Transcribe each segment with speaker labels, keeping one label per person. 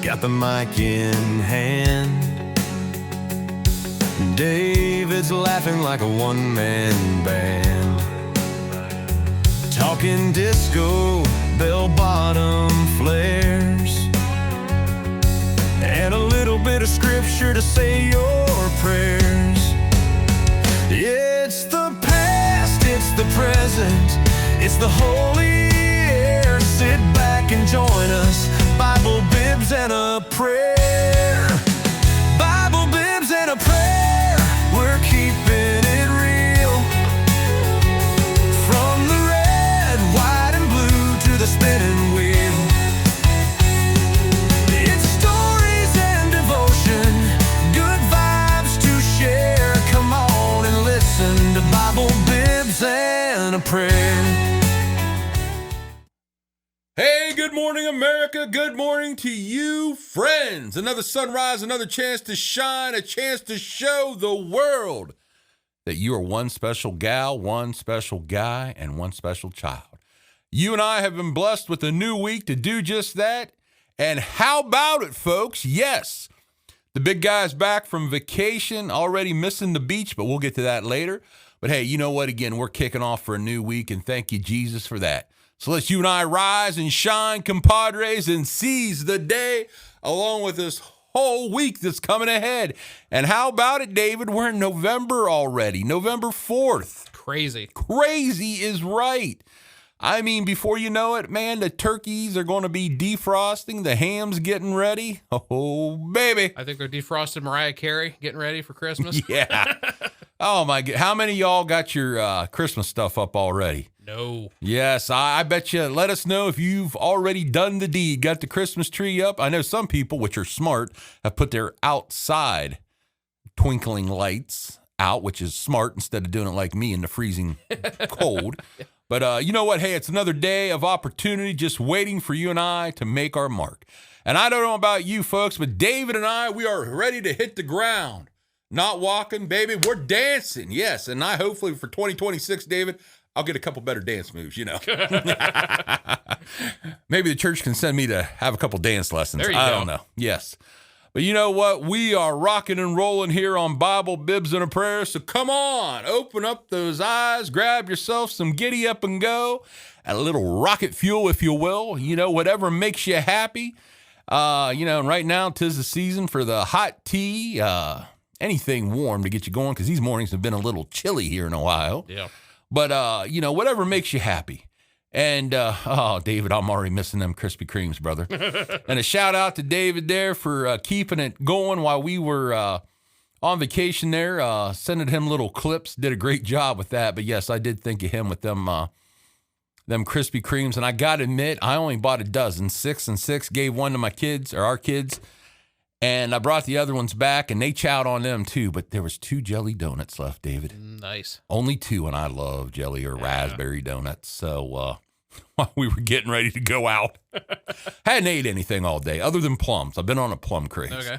Speaker 1: got the mic in hand. David's laughing like a one-man band, talking disco, bell-bottom flares, and a little bit of scripture to say your prayers. It's the past, it's the present, it's the holy air. Sit back and join us, Bible, bibs, and a prayer. Bible, bibs, and a prayer. We're keeping it real. From the red, white, and blue to the spinning wheel. It's stories and devotion, good vibes to share. Come on and listen to Bible, bibs, and a prayer.
Speaker 2: Hey, good morning, America. Good morning to you, friends. Another sunrise, another chance to shine, a chance to show the world that you are one special gal, one special guy, and one special child. You and I have been blessed with a new week to do just that. And how about it, folks? Yes, the big guy's back from vacation, already missing the beach, but we'll get to that later. But hey, you know what? Again, we're kicking off for a new week, and thank you, Jesus, for that. So let's you and I rise and shine, compadres, and seize the day along with this whole week that's coming ahead. And how about it, David? We're in November already, November 4th.
Speaker 3: Crazy.
Speaker 2: Crazy is right. I mean, before you know it, man, the turkeys are going to be defrosting, the ham's getting ready. Oh, baby.
Speaker 3: I think they're defrosted Mariah Carey getting ready for Christmas.
Speaker 2: Yeah. Oh, my God. How many of y'all got your Christmas stuff up already?
Speaker 3: No.
Speaker 2: Yes, I bet you. Let us know if you've already done the deed, got the Christmas tree up. I know some people, which are smart, have put their outside twinkling lights out, which is smart instead of doing it like me in the freezing cold. But you know what? Hey, it's another day of opportunity just waiting for you and I to make our mark. And I don't know about you folks, but David and I, we are ready to hit the ground. Not walking, baby. We're dancing. Yes, and I hopefully for 2026, David, I'll get a couple better dance moves, you know. Maybe the church can send me to have a couple dance lessons.
Speaker 3: There you
Speaker 2: I
Speaker 3: go.
Speaker 2: don't know. Yes. But you know what? We are rocking and rolling here on Bible, Bibs, and a Prayer. So come on, open up those eyes, grab yourself some giddy up and go, a little rocket fuel, if you will. You know, whatever makes you happy. You know, and right now, 'tis the season for the hot tea, anything warm to get you going, because these mornings have been a little chilly here in Ohio.
Speaker 3: Yeah.
Speaker 2: But, you know, whatever makes you happy. And, oh, David, I'm already missing them Krispy Kremes, brother. And a shout out to David there for keeping it going while we were on vacation there, sending him little clips. Did a great job with that. But, yes, I did think of him with them Krispy Kremes. And I got to admit, I only bought a dozen, 6 and 6, gave one to my kids, or our kids. And I brought the other ones back, and they chowed on them, too. But there was 2 jelly donuts left, David.
Speaker 3: Nice.
Speaker 2: Only 2, and I love jelly or raspberry donuts. So while we were getting ready to go out, hadn't ate anything all day other than plums. I've been on a plum craze.
Speaker 3: Okay.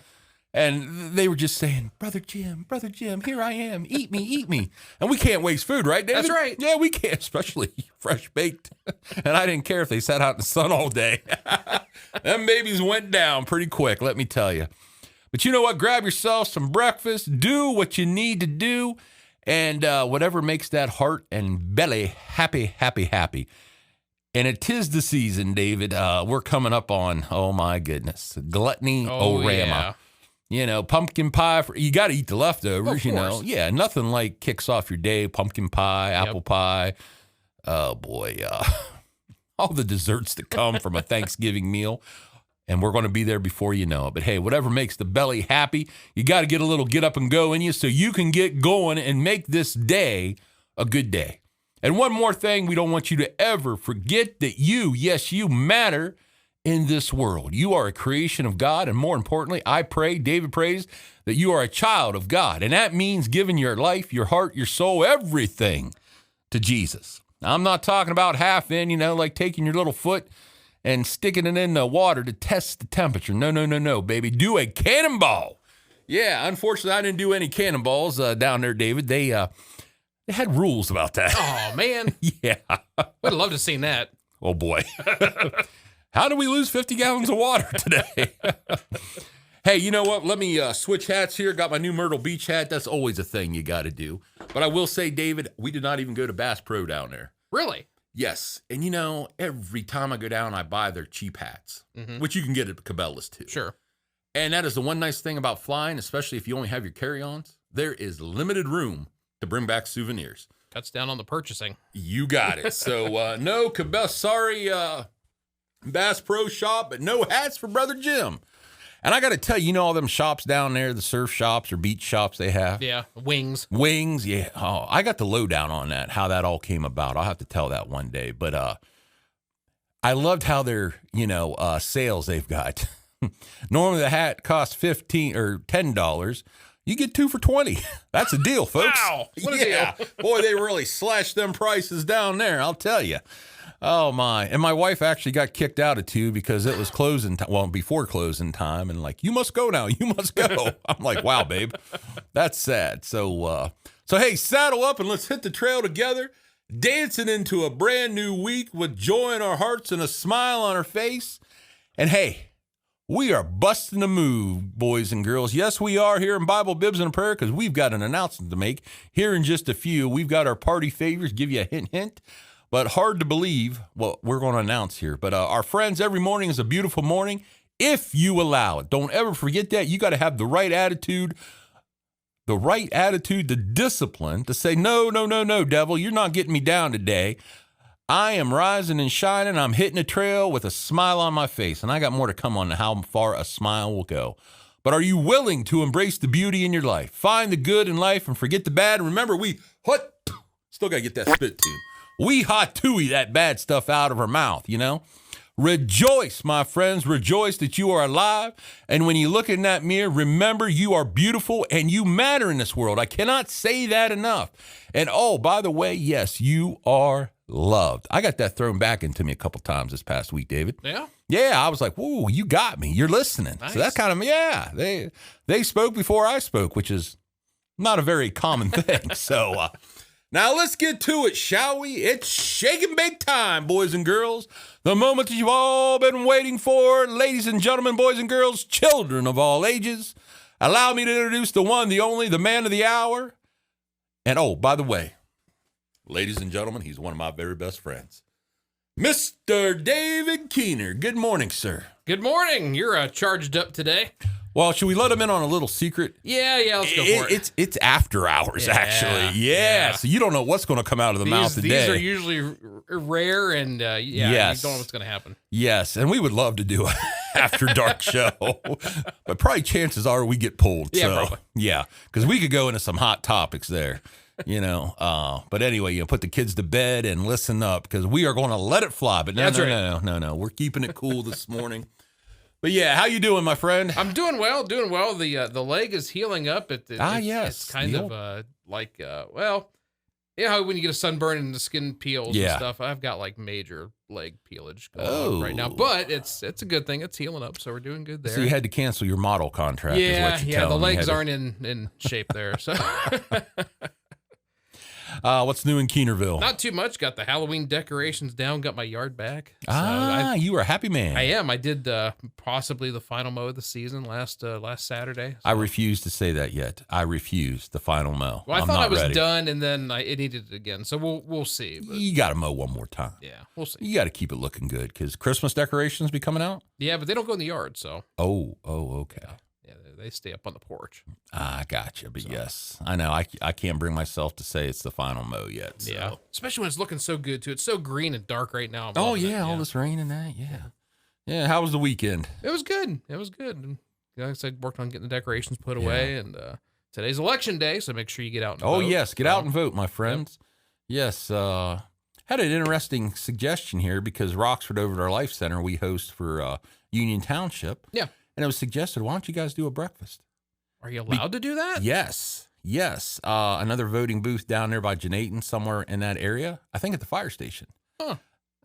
Speaker 2: And they were just saying, Brother Jim, here I am. Eat me. And we can't waste food, right, David?
Speaker 3: That's right.
Speaker 2: Yeah, we can't, especially fresh baked. And I didn't care if they sat out in the sun all day. Them babies went down pretty quick, let me tell you. But you know what? Grab yourself some breakfast. Do what you need to do. And whatever makes that heart and belly happy. And it is the season, David. We're coming up on, oh my goodness, Gluttony Orama.
Speaker 3: Yeah.
Speaker 2: You know, pumpkin pie, you got to eat the leftovers,
Speaker 3: Of
Speaker 2: you know.
Speaker 3: course.
Speaker 2: Yeah, nothing like kicks off your day. Pumpkin pie, apple pie. Oh, boy. All the desserts that come from a Thanksgiving meal. And we're going to be there before you know it. But, hey, whatever makes the belly happy, you got to get a little get up and go in you so you can get going and make this day a good day. And one more thing, we don't want you to ever forget that you, yes, you matter in this world. You are a creation of God, and more importantly, I pray, David prays, that you are a child of God, and that means giving your life, your heart, your soul, everything to Jesus. Now, I'm not talking about half in, you know, like taking your little foot and sticking it in the water to test the temperature. No, baby. Do a cannonball. Yeah, unfortunately, I didn't do any cannonballs down there, David. They had rules about that.
Speaker 3: Oh, man.
Speaker 2: Yeah.
Speaker 3: Would have loved to have seen that.
Speaker 2: Oh, boy. How do we lose 50 gallons of water today? Hey, you know what? Let me switch hats here. Got my new Myrtle Beach hat. That's always a thing you got to do. But I will say, David, we did not even go to Bass Pro down there.
Speaker 3: Really?
Speaker 2: Yes. And you know, every time I go down, I buy their cheap hats, which you can get at Cabela's too.
Speaker 3: Sure.
Speaker 2: And that is the one nice thing about flying, especially if you only have your carry-ons. There is limited room to bring back souvenirs.
Speaker 3: Cuts down on the purchasing.
Speaker 2: You got it. So, no, Cabela's, sorry, Bass Pro Shop, but no hats for Brother Jim. And I got to tell you, you know all them shops down there, the surf shops or beach shops they have?
Speaker 3: Yeah, wings.
Speaker 2: Wings, yeah. Oh, I got the lowdown on that, how that all came about. I'll have to tell that one day. But I loved how their, sales they've got. Normally the hat costs $15 or $10. You get 2 for $20. That's a deal, folks.
Speaker 3: Wow, what a deal.
Speaker 2: Boy, they really slashed them prices down there, I'll tell you. Oh, my. And my wife actually got kicked out of 2 because it was closing time. Well, before closing time. And like, you must go now. You must go. I'm like, wow, babe. That's sad. So hey, saddle up and let's hit the trail together. Dancing into a brand new week with joy in our hearts and a smile on our face. And hey, we are busting a move, boys and girls. Yes, we are here in Bible, Bibs, and a Prayer because we've got an announcement to make here in just a few. We've got our party favors. Give you a hint. But hard to believe what we're going to announce here. But our friends, every morning is a beautiful morning if you allow it. Don't ever forget that. You got to have the right attitude, the discipline to say, no, devil, you're not getting me down today. I am rising and shining. I'm hitting a trail with a smile on my face. And I got more to come on how far a smile will go. But are you willing to embrace the beauty in your life? Find the good in life and forget the bad. And remember, still got to get that spit tune. We hot tooey that bad stuff out of our mouth, Rejoice, my friends. Rejoice that you are alive. And when you look in that mirror, remember you are beautiful and you matter in this world. I cannot say that enough. And oh, by the way, yes, you are loved. I got that thrown back into me a couple times this past week, David.
Speaker 3: Yeah?
Speaker 2: Yeah, I was like, whoa, you got me. You're listening.
Speaker 3: Nice.
Speaker 2: So that's kind of, they spoke before I spoke, which is not a very common thing. So, now let's get to it, shall we? It's shake and bake time, boys and girls. The moment that you've all been waiting for. Ladies and gentlemen, boys and girls, children of all ages. Allow me to introduce the one, the only, the man of the hour. And oh, by the way, ladies and gentlemen, he's one of my very best friends. Mr. David Keener. Good morning, sir.
Speaker 3: Good morning. You're charged up today.
Speaker 2: Well, should we let him in on a little secret?
Speaker 3: Yeah, let's go for it.
Speaker 2: It's after hours, actually. Yeah, so you don't know what's going to come out of the mouth today.
Speaker 3: These are usually rare, and yes. You don't know what's going to happen.
Speaker 2: Yes, and we would love to do an after dark show, but probably chances are we get pulled.
Speaker 3: Yeah,
Speaker 2: so,
Speaker 3: probably.
Speaker 2: Yeah, because we could go into some hot topics there. But anyway, put the kids to bed and listen up because we are going to let it fly. But no, we're keeping it cool this morning. But yeah, how you doing, my friend?
Speaker 3: I'm doing well. The leg is healing up.
Speaker 2: Yes.
Speaker 3: It's kind of how when you get a sunburn and the skin peels and stuff. I've got like major leg peelage going on right now, but it's a good thing. It's healing up, so we're doing good there.
Speaker 2: So you had to cancel your model contract.
Speaker 3: Yeah,
Speaker 2: is what you're
Speaker 3: the legs aren't in shape there. So.
Speaker 2: What's new in Keenerville?
Speaker 3: Not too much. Got the Halloween decorations down. Got my yard back. So
Speaker 2: you are a happy man.
Speaker 3: I am. I did possibly the final mow of the season last Saturday. So.
Speaker 2: I refuse to say that yet. I refuse the final mow.
Speaker 3: Well, I thought I was done, and then it needed it again. So we'll see. But
Speaker 2: you got to mow one more time.
Speaker 3: Yeah, we'll see.
Speaker 2: You got to keep it looking good because Christmas decorations be coming out.
Speaker 3: Yeah, but they don't go in the yard. So.
Speaker 2: Oh, okay.
Speaker 3: Yeah, they stay up on the porch.
Speaker 2: I gotcha. But yes, I know. I can't bring myself to say it's the final mow yet. So.
Speaker 3: Yeah. Especially when it's looking so good, too. It's so green and dark right now.
Speaker 2: All this rain and that. Yeah. Yeah. How was the weekend?
Speaker 3: It was good. And, like I said, worked on getting the decorations put away. And today's election day, so make sure you get out and vote.
Speaker 2: Oh, yes. Get out and vote, my friends. Yep. Yes. Had an interesting suggestion here because Roxford over at our Life Center, we host for Union Township.
Speaker 3: Yeah.
Speaker 2: And it was suggested, why don't you guys do a breakfast?
Speaker 3: Are you allowed to do that?
Speaker 2: Yes. Another voting booth down there by Janayton, somewhere in that area. I think at the fire station.
Speaker 3: Huh.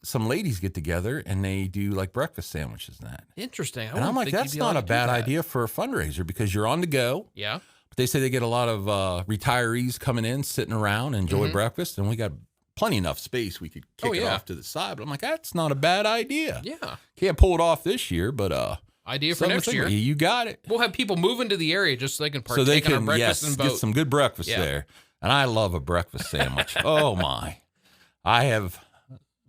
Speaker 2: Some ladies get together and they do like breakfast sandwiches and that.
Speaker 3: Interesting.
Speaker 2: And I'm like, that's not a bad idea for a fundraiser because you're on the go.
Speaker 3: Yeah.
Speaker 2: But they say they get a lot of retirees coming in, sitting around, enjoy breakfast. And we got plenty enough space. We could kick it off to the side. But I'm like, that's not a bad idea.
Speaker 3: Yeah.
Speaker 2: Can't pull it off this year, but
Speaker 3: idea for next year.
Speaker 2: You got it.
Speaker 3: We'll have people move into the area just so they can partake in our breakfast and vote.
Speaker 2: Get some good breakfast there. And I love a breakfast sandwich. Oh, my. I have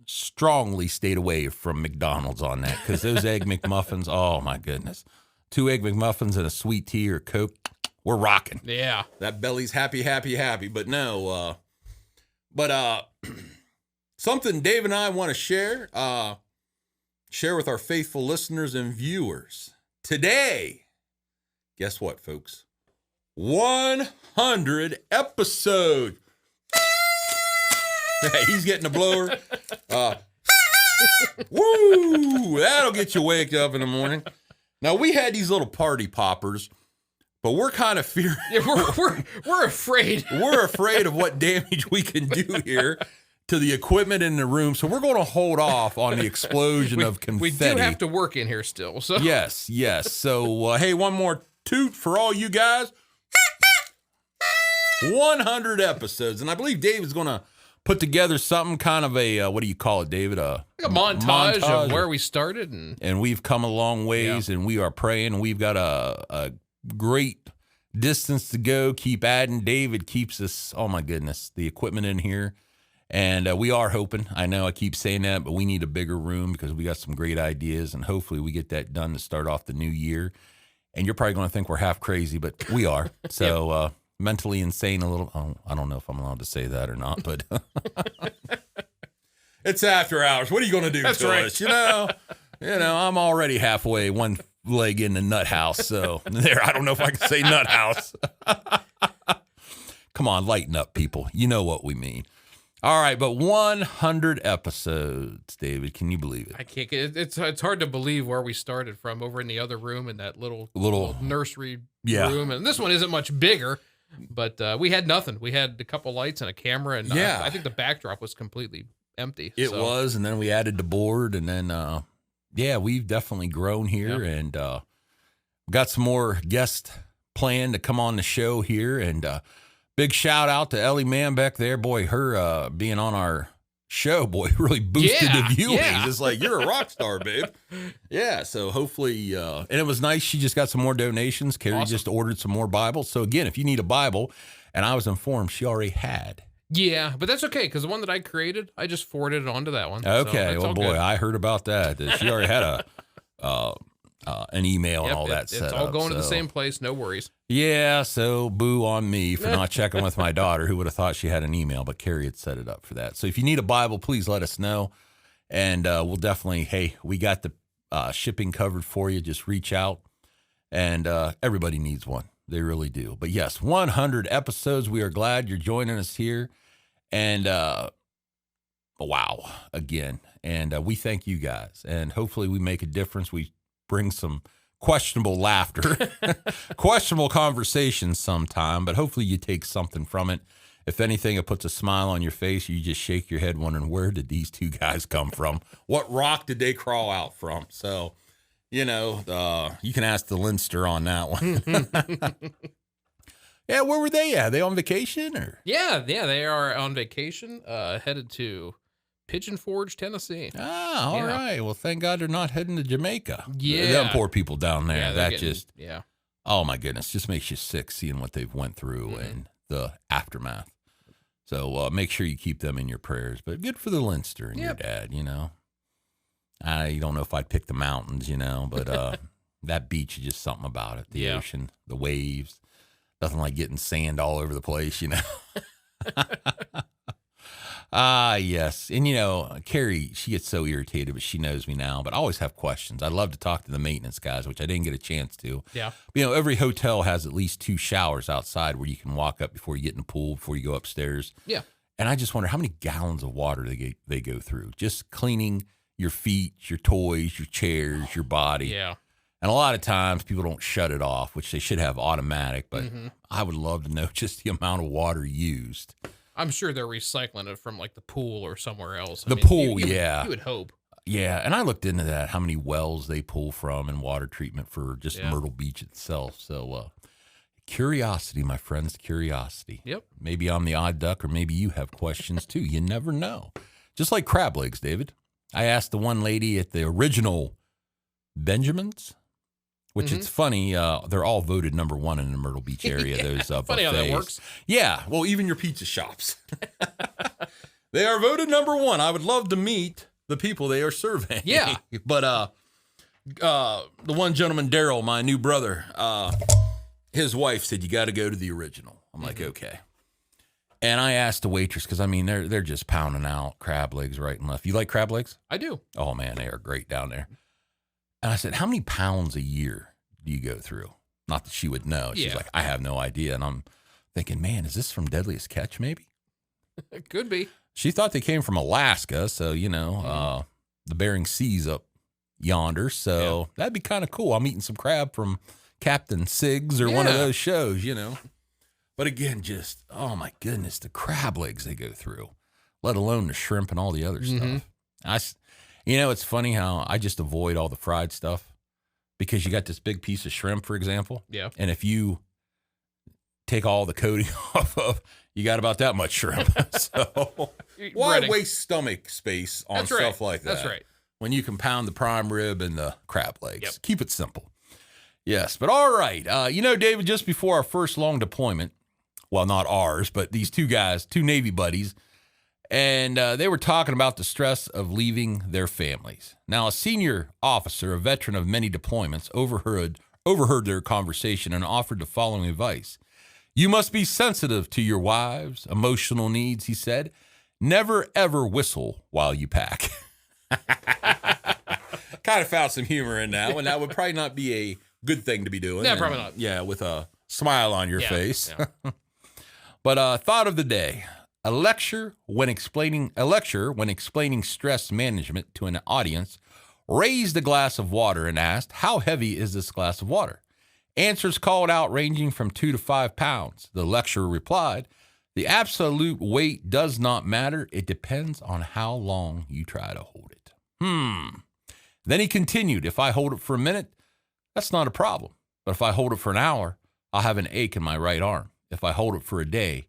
Speaker 2: strongly stayed away from McDonald's on that because those Egg McMuffins, oh, my goodness. 2 Egg McMuffins and a sweet tea or Coke, we're rocking.
Speaker 3: Yeah.
Speaker 2: That belly's happy. But no, something Dave and I want to share with our faithful listeners and viewers. Today, guess what, folks? 100 episodes. Hey, he's getting a blower. Woo! That'll get you waked up in the morning. Now, we had these little party poppers, but we're kind of fearing.
Speaker 3: Yeah, we're afraid.
Speaker 2: We're afraid of what damage we can do here to the equipment in the room. So we're going to hold off on the explosion of confetti.
Speaker 3: We do have to work in here still. So
Speaker 2: Yes. So, hey, one more toot for all you guys. 100 episodes. And I believe Dave is going to put together something kind of a, what do you call it, David?
Speaker 3: Like a montage of where we started.
Speaker 2: And we've come a long ways, and we are praying. We've got a great distance to go. Keep adding. David keeps us, oh my goodness, the equipment in here. And we are hoping, I know I keep saying that, but we need a bigger room because we got some great ideas, and hopefully we get that done to start off the new year. And you're probably going to think we're half crazy, but we are. So mentally insane a little. Oh, I don't know if I'm allowed to say that or not, but it's after hours. What are you going to do to us? You know, I'm already halfway, one leg in the nut house. So there, I don't know if I can say nut house. Come on, lighten up, people. You know what we mean. All right, but 100 episodes, David. Can you believe it?
Speaker 3: I can't get it. It's hard to believe where we started from over in the other room in that little nursery room. And this one isn't much bigger, but we had nothing. We had a couple lights and a camera, and I think the backdrop was completely empty.
Speaker 2: It was, and then we added the board, and then, we've definitely grown here, and got some more guests planned to come on the show here, and big shout out to Ellie Manbeck there. Boy, her being on our show, boy, really boosted the viewings. Yeah. It's like, you're a rock star, babe. Yeah, so hopefully, and it was nice. She just got some more donations. Carrie just ordered some more Bibles. So again, if you need a Bible, and I was informed she already had. Yeah,
Speaker 3: but that's okay, because the one that I created, I just forwarded it onto that one.
Speaker 2: Okay,
Speaker 3: so
Speaker 2: well, boy, good. I heard about that. That she already had an email and all that set up.
Speaker 3: It's all going to the same place, no worries.
Speaker 2: Yeah, so boo on me for not checking with my daughter, who would have thought she had an email, but Carrie had set it up for that. So if you need a Bible, please let us know, and we'll definitely, we got the shipping covered for you. Just reach out, and everybody needs one. They really do. But yes, 100 episodes. We are glad you're joining us here, and wow, again, and we thank you guys, and hopefully we make a difference. We bring some questionable laughter, questionable conversations sometime, but hopefully you take something from it. If anything, it puts a smile on your face. You just shake your head wondering, where did these two guys come from? What rock did they crawl out from? So, you can ask the Leinster on that one. Yeah, where were they at? Are they on vacation? Or?
Speaker 3: Yeah, they are on vacation, headed to Pigeon Forge, Tennessee.
Speaker 2: Ah, all right. Well, thank God they're not heading to Jamaica.
Speaker 3: Yeah.
Speaker 2: Them poor people down there.
Speaker 3: Yeah.
Speaker 2: Oh, my goodness. Just makes you sick seeing what they've went through and the aftermath. So make sure you keep them in your prayers. But good for the Leinster and your dad, I don't know if I'd pick the mountains, but that beach is just something about it. The ocean, the waves. Nothing like getting sand all over the place, Yes. And, Carrie, she gets so irritated, but she knows me now. But I always have questions. I love to talk to the maintenance guys, which I didn't get a chance to.
Speaker 3: Yeah.
Speaker 2: But, every hotel has at least 2 showers outside where you can walk up before you get in the pool, before you go upstairs.
Speaker 3: Yeah.
Speaker 2: And I just wonder how many gallons of water they go through. Just cleaning your feet, your toys, your chairs, your body.
Speaker 3: Yeah.
Speaker 2: And a lot of times people don't shut it off, which they should have automatic. But I would love to know just the amount of water used.
Speaker 3: I'm sure they're recycling it from like the pool or somewhere else.
Speaker 2: Pool,
Speaker 3: you
Speaker 2: yeah.
Speaker 3: would hope.
Speaker 2: Yeah, and I looked into that, how many wells they pull from and water treatment for just Myrtle Beach itself. So Curiosity, my friends, curiosity.
Speaker 3: Yep.
Speaker 2: Maybe I'm the odd duck, or maybe you have questions too. You never know. Just like crab legs, David. I asked the one lady at the original Benjamin's, which it's funny, they're all voted number 1 in the Myrtle Beach area. Those
Speaker 3: funny how that works.
Speaker 2: Yeah, well, even your pizza shops. They are voted number 1. I would love to meet the people they are surveying.
Speaker 3: Yeah.
Speaker 2: But the one gentleman, Daryl, my new brother, his wife said, you got to go to the original. I'm like, okay. And I asked the waitress, because, I mean, they're just pounding out crab legs right and left. You like crab legs?
Speaker 3: I do.
Speaker 2: Oh, man, they are great down there. And I said, how many pounds a year do you go through? Not that she would know. She's like, I have no idea. And I'm thinking, man, is this from Deadliest Catch, maybe?
Speaker 3: It could be.
Speaker 2: She thought they came from Alaska, so, the Bering Sea's up yonder. So that'd be kind of cool. I'm eating some crab from Captain Siggs or one of those shows, But again, just, oh, my goodness, the crab legs they go through, let alone the shrimp and all the other stuff. It's funny how I just avoid all the fried stuff because you got this big piece of shrimp, for example. Yeah. And if you take all the coating off of, you got about that much shrimp. So why waste stomach space on stuff like that?
Speaker 3: That's right.
Speaker 2: When you can pound the prime rib and the crab legs. Yep. Keep it simple. Yes, but all right. David, just before our first long deployment, well, not ours, but these two guys, two Navy buddies, and they were talking about the stress of leaving their families. Now, a senior officer, a veteran of many deployments, overheard their conversation and offered the following advice. You must be sensitive to your wives' emotional needs, he said. Never, ever whistle while you pack. Kind of found some humor in that one. That would probably not be a good thing to be doing.
Speaker 3: Yeah, probably not.
Speaker 2: Yeah, with a smile on your face. Yeah. But thought of the day. A lecture when explaining stress management to an audience raised a glass of water and asked, how heavy is this glass of water? Answers called out ranging from 2 to 5 pounds. The lecturer replied, the absolute weight does not matter. It depends on how long you try to hold it. Then he continued, if I hold it for a minute, that's not a problem. But if I hold it for an hour, I'll have an ache in my right arm. If I hold it for a day,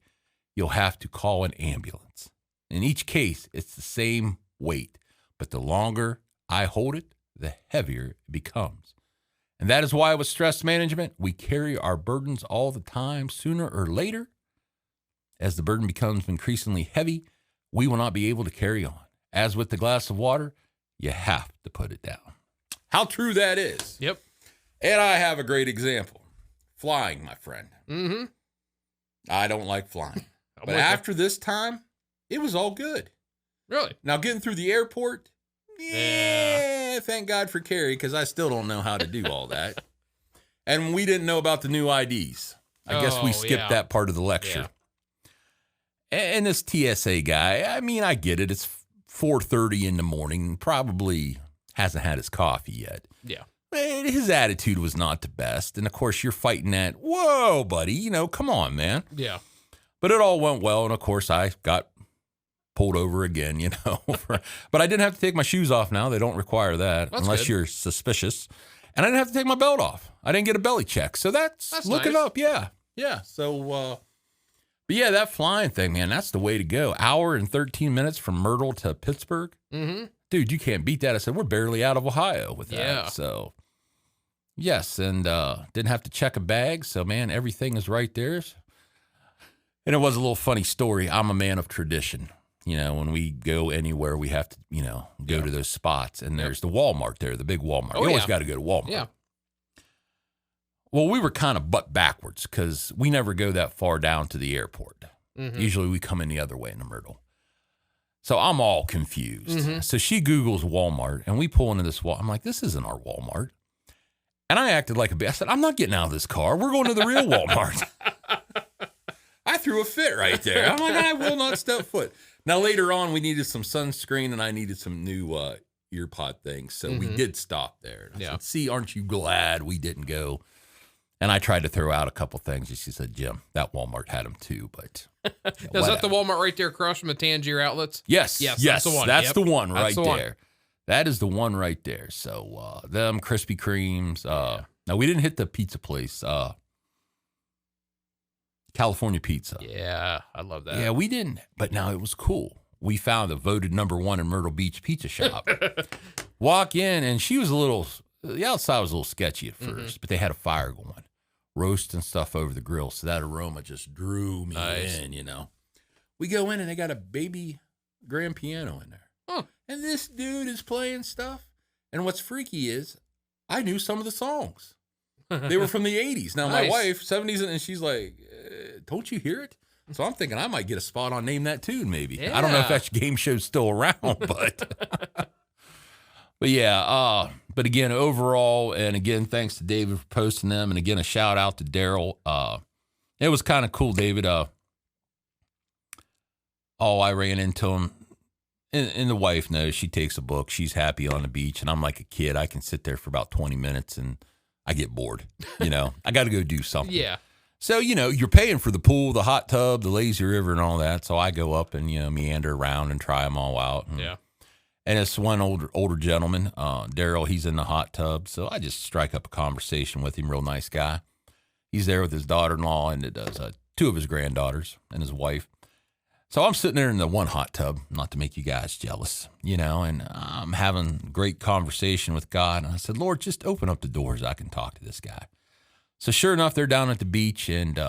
Speaker 2: you'll have to call an ambulance. In each case, it's the same weight, but the longer I hold it, the heavier it becomes. And that is why with stress management, we carry our burdens all the time. Sooner or later, as the burden becomes increasingly heavy, we will not be able to carry on. As with the glass of water, you have to put it down. How true that is.
Speaker 3: Yep.
Speaker 2: And I have a great example. Flying, my friend. Mm-hmm. I don't like flying. But after this time, it was all good.
Speaker 3: Really?
Speaker 2: Now, getting through the airport, thank God for Carrie, because I still don't know how to do all that. And we didn't know about the new IDs. I guess we skipped that part of the lecture. Yeah. And this TSA guy, I mean, I get it. It's 4:30 in the morning. Probably hasn't had his coffee yet.
Speaker 3: Yeah.
Speaker 2: His attitude was not the best. And, of course, you're fighting that, whoa, buddy, come on, man.
Speaker 3: Yeah.
Speaker 2: But it all went well. And, of course, I got pulled over again, but I didn't have to take my shoes off now. They don't require that unless you're suspicious. And I didn't have to take my belt off. I didn't get a belly check. So that's looking
Speaker 3: nice.
Speaker 2: up. Yeah. Yeah. So, but yeah, that flying thing, man, that's the way to go. Hour and 13 minutes from Myrtle to Pittsburgh. Mm-hmm. Dude, you can't beat that. I said, we're barely out of Ohio with that.
Speaker 3: Yeah.
Speaker 2: So, yes. And didn't have to check a bag. So, man, everything is right there. And it was a little funny story. I'm a man of tradition. When we go anywhere, we have to, go to those spots. And there's the Walmart there, the big Walmart. You always got to go to Walmart.
Speaker 3: Yeah.
Speaker 2: Well, we were kind of butt backwards because we never go that far down to the airport. Mm-hmm. Usually we come in the other way in the Myrtle. So I'm all confused. Mm-hmm. So she Googles Walmart, and we pull into this Walmart. I'm like, this isn't our Walmart. And I acted like a bitch. I said, I'm not getting out of this car. We're going to the real Walmart. I threw a fit right there. I'm like, I will not step foot. Now, later on, we needed some sunscreen, and I needed some new ear pod things. So we did stop there. And I said, see, aren't you glad we didn't go? And I tried to throw out a couple things. And she said, Jim, that Walmart had them too. But
Speaker 3: is that the Walmart right there across from the Tangier outlets?
Speaker 2: Yes. That's the one. That's the one right there.
Speaker 3: One.
Speaker 2: That is the one right there. So them Krispy Kremes. Now, we didn't hit the pizza place. California pizza.
Speaker 3: Yeah, I love that.
Speaker 2: Yeah, we didn't, but now it was cool. We found the voted #1 in Myrtle Beach pizza shop. Walk in, and she was the outside was a little sketchy at first, but they had a fire going, roasting stuff over the grill. So that aroma just drew me in, you know. We go in, and they got a baby grand piano in there.
Speaker 3: Huh.
Speaker 2: And this dude is playing stuff. And what's freaky is I knew some of the songs. They were from the 80s. Now, my wife, 70s, and she's like, don't you hear it? So I'm thinking I might get a spot on Name That Tune, maybe.
Speaker 3: Yeah.
Speaker 2: I don't know if that game show's still around, but but yeah. But again, overall, and again, thanks to David for posting them, and again, a shout out to Daryl. It was kind of cool, David. I ran into him, and the wife knows. She takes a book. She's happy on the beach, and I'm like a kid. I can sit there for about 20 minutes, and I get bored. You know, I got to go do something.
Speaker 3: Yeah.
Speaker 2: So, you know, you're paying for the pool, the hot tub, the lazy river, and all that. So I go up and, you know, meander around and try them all out. And,
Speaker 3: yeah.
Speaker 2: And it's one older gentleman, Daryl, he's in the hot tub. So I just strike up a conversation with him, real nice guy. He's there with his daughter-in-law and it does 2 of his granddaughters and his wife. So I'm sitting there in the one hot tub, not to make you guys jealous, you know, and I'm having great conversation with God. And I said, Lord, just open up the doors. I can talk to this guy. So sure enough, they're down at the beach, and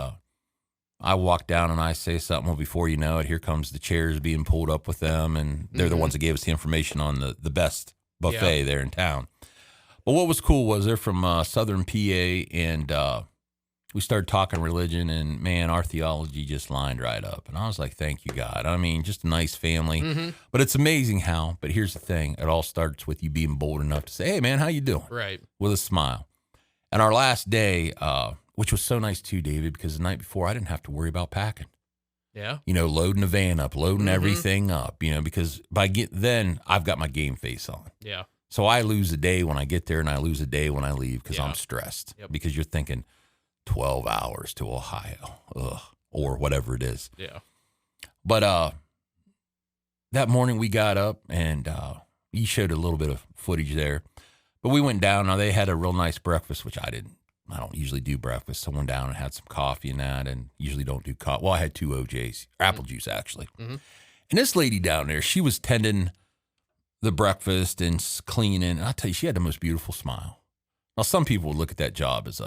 Speaker 2: I walk down and I say something. Well, before you know it, here comes the chairs being pulled up with them, and they're the ones that gave us the information on the best buffet there in town. But what was cool was they're from Southern PA, and we started talking religion, and man, our theology just lined right up. And I was like, thank you, God. I mean, just a nice family. But it's amazing how, but here's the thing, it all starts with you being bold enough to say, hey, man, how you doing?
Speaker 3: Right.
Speaker 2: With a smile. And our last day, which was so nice too, David, because the night before I didn't have to worry about packing.
Speaker 3: Yeah.
Speaker 2: You know, loading the van up, loading everything up, you know, because then I've got my game face on.
Speaker 3: Yeah.
Speaker 2: So I lose a day when I get there and I lose a day when I leave because I'm stressed.
Speaker 3: Yep.
Speaker 2: Because you're thinking 12 hours to Ohio, or whatever it is.
Speaker 3: Yeah.
Speaker 2: But that morning we got up and you showed a little bit of footage there. But we went down. Now, they had a real nice breakfast, which I don't usually do breakfast. So I went down and had some coffee and that, and usually don't do coffee. Well, I had 2 OJs, apple juice, actually. And this lady down there, she was tending the breakfast and cleaning. And I'll tell you, she had the most beautiful smile. Now, some people would look at that job as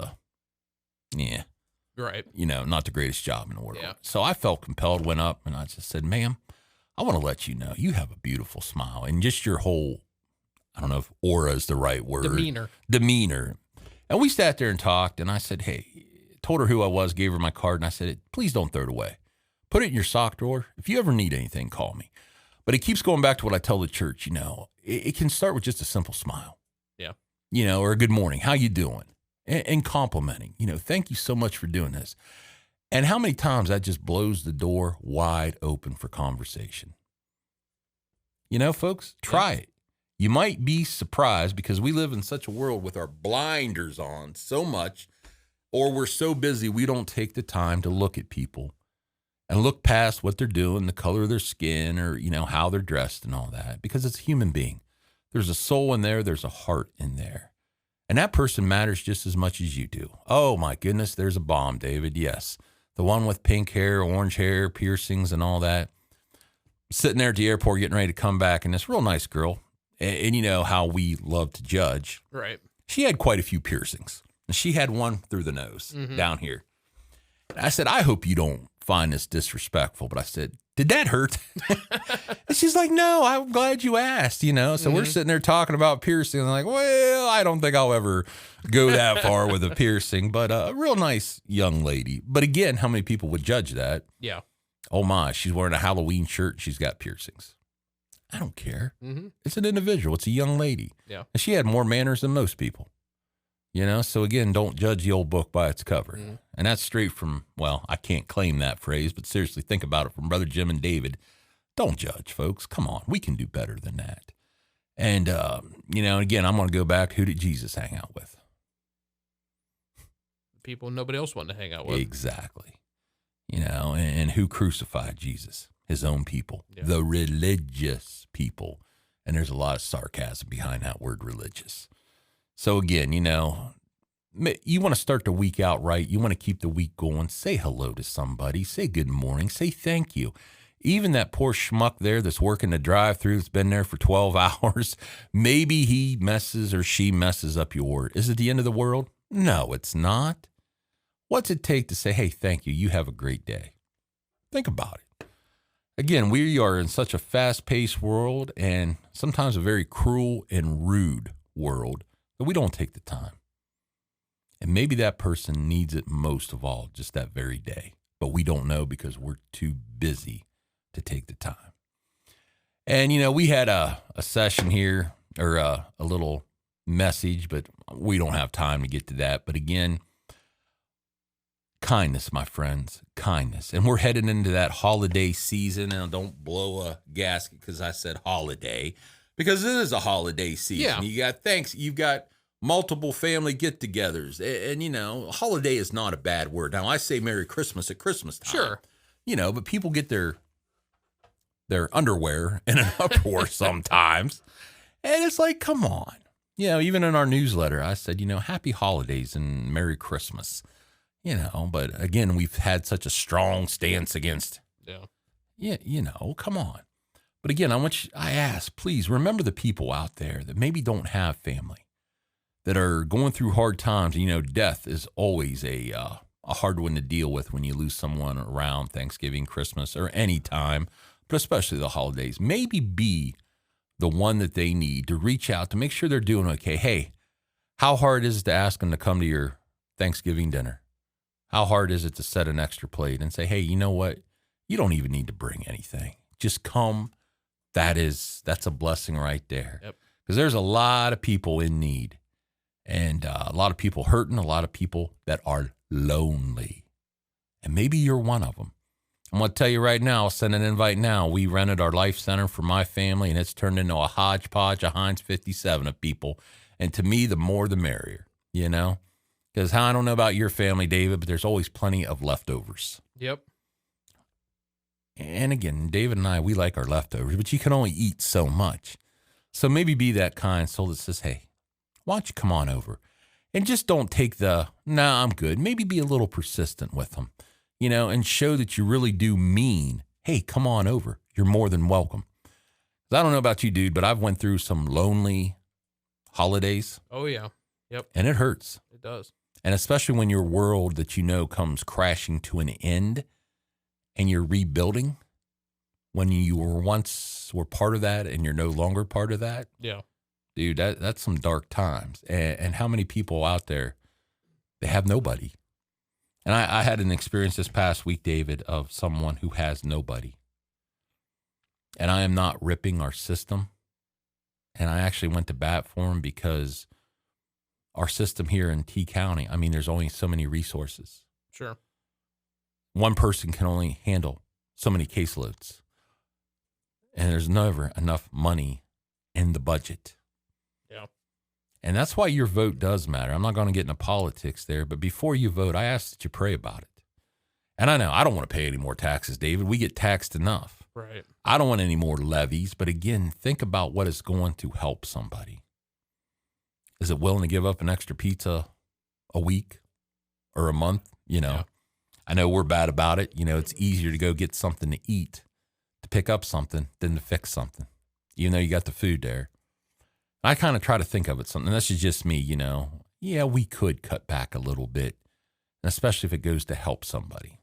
Speaker 3: right.
Speaker 2: You know, not the greatest job in the world.
Speaker 3: Yeah.
Speaker 2: So I felt compelled, went up, and I just said, ma'am, I want to let you know you have a beautiful smile. And just your whole, I don't know if aura is the right word. Demeanor. And we sat there and talked, and I said, hey, told her who I was, gave her my card, and I said, please don't throw it away. Put it in your sock drawer. If you ever need anything, call me. But it keeps going back to what I tell the church, you know, it can start with just a simple smile.
Speaker 3: Yeah.
Speaker 2: You know, or a good morning, how you doing? And complimenting, you know, thank you so much for doing this. And how many times that just blows the door wide open for conversation. You know, folks, try it. You might be surprised because we live in such a world with our blinders on so much, or we're so busy we don't take the time to look at people and look past what they're doing, the color of their skin, or, you know, how they're dressed and all that, because it's a human being. There's a soul in there. There's a heart in there. And that person matters just as much as you do. Oh, my goodness, there's a bomb, David. Yes. The one with pink hair, orange hair, piercings, and all that. Sitting there at the airport getting ready to come back, and this real nice girl, and you know how we love to judge.
Speaker 3: Right.
Speaker 2: She had quite a few piercings. And she had one through the nose, down here. And I said, I hope you don't find this disrespectful. But I said, did that hurt? And she's like, no, I'm glad you asked, you know. So we're sitting there talking about piercing. And I'm like, well, I don't think I'll ever go that far with a piercing. But a real nice young lady. But again, how many people would judge that?
Speaker 3: Yeah.
Speaker 2: Oh, my, she's wearing a Halloween shirt. She's got piercings. I don't care. It's an individual. It's a young lady.
Speaker 3: Yeah.
Speaker 2: And she had more manners than most people. You know, so again, don't judge the old book by its cover. And that's straight from, well, I can't claim that phrase, but seriously, think about it from Brother Jim and David. Don't judge, folks. Come on. We can do better than that. And, you know, again, I'm going to go back. Who did Jesus hang out with?
Speaker 3: People nobody else wanted to hang out with.
Speaker 2: Exactly. You know, and who crucified Jesus? His own people, the religious people. And there's a lot of sarcasm behind that word religious. So again, you know, you want to start the week out right. You want to keep the week going. Say hello to somebody. Say good morning. Say thank you. Even that poor schmuck there that's working the drive-thru that's been there for 12 hours, maybe he messes or she messes up your order. Is it the end of the world? No, it's not. What's it take to say, hey, thank you. You have a great day. Think about it. Again, we are in such a fast-paced world and sometimes a very cruel and rude world that we don't take the time. And maybe that person needs it most of all, just that very day. But we don't know because we're too busy to take the time. And, we had a session here, or a little message, but we don't have time to get to that. But again, kindness, my friends, kindness. And we're heading into that holiday season. And don't blow a gasket because I said holiday, because it is a holiday season. Yeah. You've got multiple family get-togethers. And, holiday is not a bad word. Now, I say Merry Christmas at Christmas time.
Speaker 3: Sure.
Speaker 2: But people get their underwear in an uproar sometimes. And it's like, come on. Even in our newsletter, I said, happy holidays and Merry Christmas. But again, we've had such a strong stance against, come on. But again, I ask, please remember the people out there that maybe don't have family, that are going through hard times. Death is always a hard one to deal with when you lose someone around Thanksgiving, Christmas, or any time, but especially the holidays. Maybe be the one that they need to reach out to make sure they're doing okay. Hey, how hard is it to ask them to come to your Thanksgiving dinner? How hard is it to set an extra plate and say, hey, you know what? You don't even need to bring anything. Just come. That's a blessing right there. Yep. Because there's a lot of people in need, and a lot of people hurting, a lot of people that are lonely. And maybe you're one of them. I'm going to tell you right now, I'll send an invite now. We rented our life center for my family, and it's turned into a hodgepodge, a Heinz 57 of people. And to me, the more the merrier, Because I don't know about your family, David, but there's always plenty of leftovers.
Speaker 3: Yep.
Speaker 2: And again, David and I, we like our leftovers, but you can only eat so much. So maybe be that kind soul that says, hey, why don't you come on over? And just don't take I'm good. Maybe be a little persistent with them, and show that you really do mean, hey, come on over. You're more than welcome. I don't know about you, dude, but I've went through some lonely holidays.
Speaker 3: Oh, yeah. Yep.
Speaker 2: And it hurts.
Speaker 3: It does.
Speaker 2: And especially when your world that comes crashing to an end and you're rebuilding, when you were part of that and you're no longer part of that.
Speaker 3: Yeah.
Speaker 2: Dude, that's some dark times. And how many people out there, they have nobody. And I had an experience this past week, David, of someone who has nobody. And I am not ripping our system. And I actually went to bat for him because our system here in T County, there's only so many resources.
Speaker 3: Sure.
Speaker 2: One person can only handle so many caseloads. And there's never enough money in the budget.
Speaker 3: Yeah.
Speaker 2: And that's why your vote does matter. I'm not going to get into politics there, but before you vote, I ask that you pray about it. And I know I don't want to pay any more taxes, David. We get taxed enough.
Speaker 3: Right.
Speaker 2: I don't want any more levies. But again, think about what is going to help somebody. Is it willing to give up an extra pizza a week or a month?
Speaker 3: Yeah.
Speaker 2: I know we're bad about it. It's easier to go get something to eat, to pick up something, than to fix something, even though you got the food there. I kind of try to think of it something. This is just me, Yeah, we could cut back a little bit, especially if it goes to help somebody.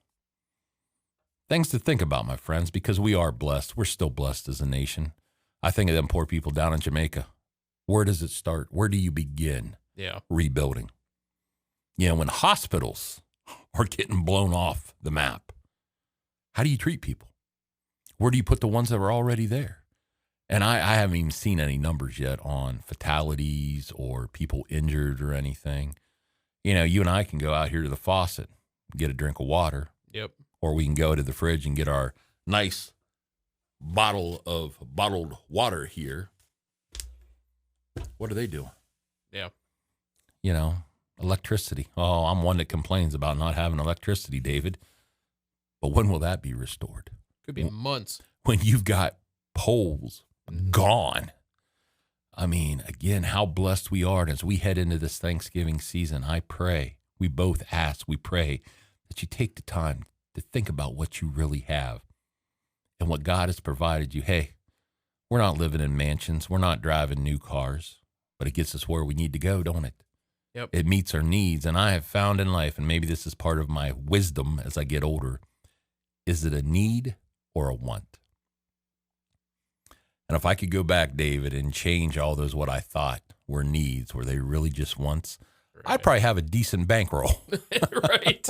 Speaker 2: Things to think about, my friends, because we are blessed. We're still blessed as a nation. I think of them poor people down in Jamaica. Where does it start? Where do you begin rebuilding? When hospitals are getting blown off the map, how do you treat people? Where do you put the ones that are already there? And I haven't even seen any numbers yet on fatalities or people injured or anything. You and I can go out here to the faucet, get a drink of water.
Speaker 3: Yep.
Speaker 2: Or we can go to the fridge and get our nice bottle of bottled water here. What are they doing?
Speaker 3: Yeah.
Speaker 2: Electricity. Oh, I'm one that complains about not having electricity, David. But when will that be restored?
Speaker 3: Could be months.
Speaker 2: When you've got poles gone. I mean, again, how blessed we are. And as we head into this Thanksgiving season, I pray, we both ask, we pray that you take the time to think about what you really have and what God has provided you. Hey, we're not living in mansions. We're not driving new cars, but it gets us where we need to go, don't it?
Speaker 3: Yep.
Speaker 2: It meets our needs. And I have found in life, and maybe this is part of my wisdom as I get older, is it a need or a want? And if I could go back, David, and change all those what I thought were needs, were they really just wants, right, I'd probably have a decent bankroll.
Speaker 3: Right.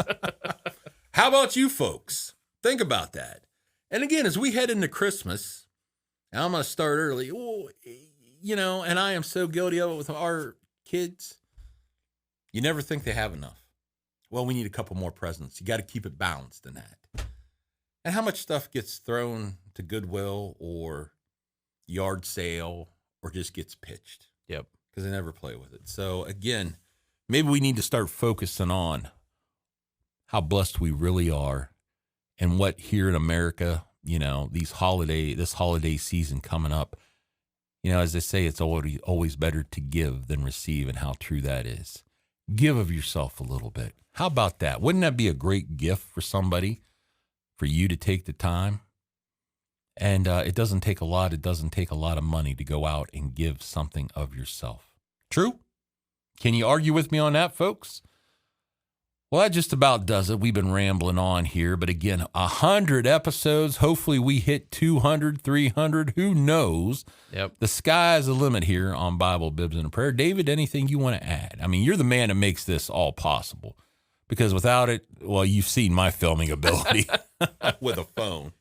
Speaker 2: How about you folks? Think about that. And again, as we head into Christmas, and I'm going to start early, and I am so guilty of it with our kids. You never think they have enough. Well, we need a couple more presents. You got to keep it balanced in that. And how much stuff gets thrown to Goodwill or yard sale or just gets pitched?
Speaker 3: Yep.
Speaker 2: Because they never play with it. So again, maybe we need to start focusing on how blessed we really are and what here in America, this holiday season coming up, as they say, it's always better to give than receive, and how true that is. Give of yourself a little bit. How about that? Wouldn't that be a great gift for somebody, for you to take the time? And it doesn't take a lot. It doesn't take a lot of money to go out and give something of yourself. True? Can you argue with me on that, folks? Well, that just about does it. We've been rambling on here. But again, 100 episodes. Hopefully we hit 200, 300. Who knows?
Speaker 3: Yep.
Speaker 2: The sky's the limit here on Bible, Bibs, and a Prayer. David, anything you want to add? I mean, you're the man that makes this all possible. Because without it, well, you've seen my filming ability with a phone.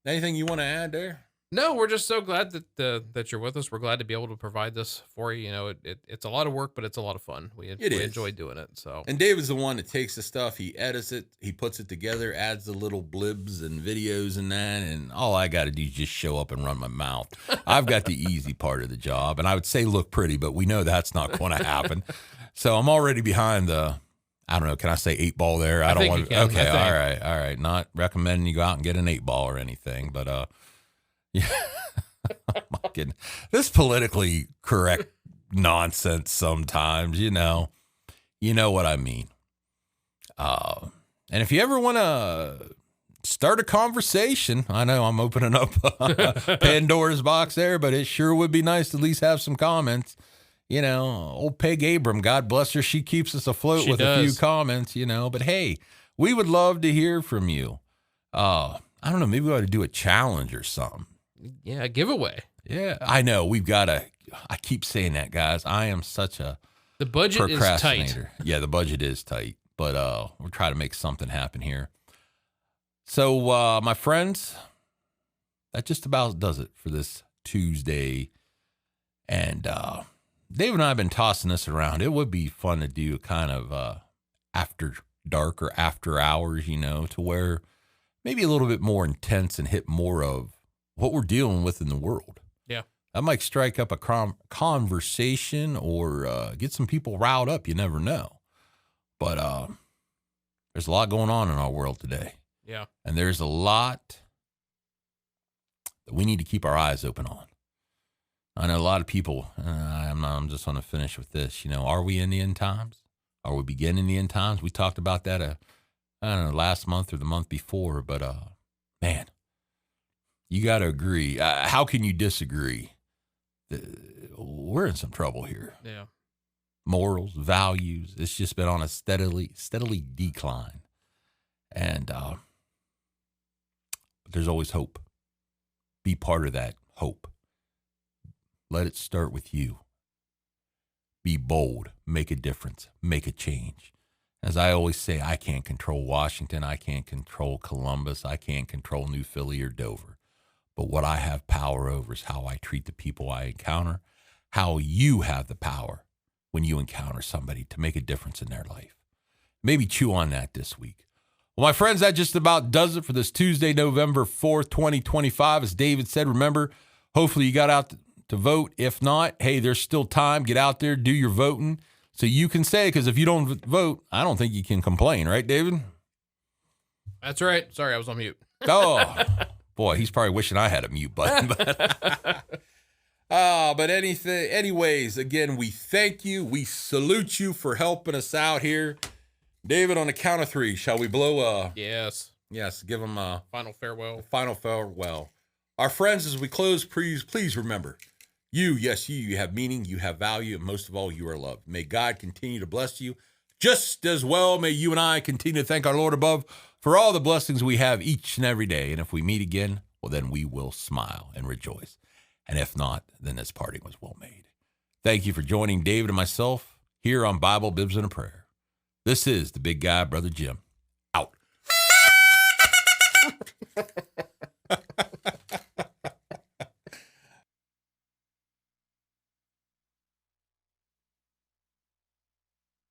Speaker 2: Anything you want to add there?
Speaker 3: No, we're just so glad that you're with us. We're glad to be able to provide this for you. It's a lot of work, but it's a lot of fun. We enjoy doing it. So,
Speaker 2: and David's the one that takes the stuff, he edits it, he puts it together, adds the little blibs and videos and that, and all I got to do is just show up and run my mouth. I've got the easy part of the job, and I would say look pretty, but we know that's not going to happen. So I'm already behind the, I don't know, can I say 8-ball there? I don't want to. Okay, all right. Not recommending you go out and get an 8-ball or anything, but yeah. Oh my goodness. This politically correct nonsense sometimes, you know what I mean. And if you ever want to start a conversation, I know I'm opening up Pandora's box there, but it sure would be nice to at least have some comments. Old Peg Abram, God bless her, she keeps us afloat with a few comments, but hey, we would love to hear from you. I don't know, maybe we ought to do a challenge or something.
Speaker 3: Yeah, a giveaway.
Speaker 2: Yeah, I know. I keep saying that, guys. I am such a
Speaker 3: The budget is tight.
Speaker 2: Yeah, the budget is tight, but we'll try to make something happen here. So, my friends, that just about does it for this Tuesday. And Dave and I have been tossing this around. It would be fun to do a kind of after dark or after hours, to where maybe a little bit more intense and hit more of what we're dealing with in the world.
Speaker 3: Yeah.
Speaker 2: That might strike up a conversation or get some people riled up. You never know. But there's a lot going on in our world today.
Speaker 3: Yeah.
Speaker 2: And there's a lot that we need to keep our eyes open on. I know a lot of people, I'm just going to finish with this. Are we in the end times? Are we beginning the end times? We talked about that, I don't know, last month or the month before. But, man, you got to agree. How can you disagree? We're in some trouble here.
Speaker 3: Yeah.
Speaker 2: Morals, values, it's just been on a steadily decline. And but there's always hope. Be part of that hope. Let it start with you. Be bold. Make a difference. Make a change. As I always say, I can't control Washington. I can't control Columbus. I can't control New Philly or Dover. But what I have power over is how I treat the people I encounter, how you have the power when you encounter somebody to make a difference in their life. Maybe chew on that this week. Well, my friends, that just about does it for this Tuesday, November 4th, 2025. As David said, remember, hopefully you got out to vote. If not, hey, there's still time. Get out there, do your voting so you can say, because if you don't vote, I don't think you can complain. Right, David?
Speaker 3: That's right. Sorry, I was on mute.
Speaker 2: Oh, boy, he's probably wishing I had a mute button. But anyways, again, we thank you. We salute you for helping us out here. David, on the count of 3, shall we blow?
Speaker 3: Yes.
Speaker 2: Yes, give them a
Speaker 3: final farewell.
Speaker 2: Final farewell. Our friends, as we close, please remember, you have meaning, you have value, and most of all, you are loved. May God continue to bless you. Just as well, may you and I continue to thank our Lord above for all the blessings we have each and every day. And if we meet again, well, then we will smile and rejoice. And if not, then this parting was well made. Thank you for joining David and myself here on Bible, Bibs, and a Prayer. This is the big guy, Brother Jim.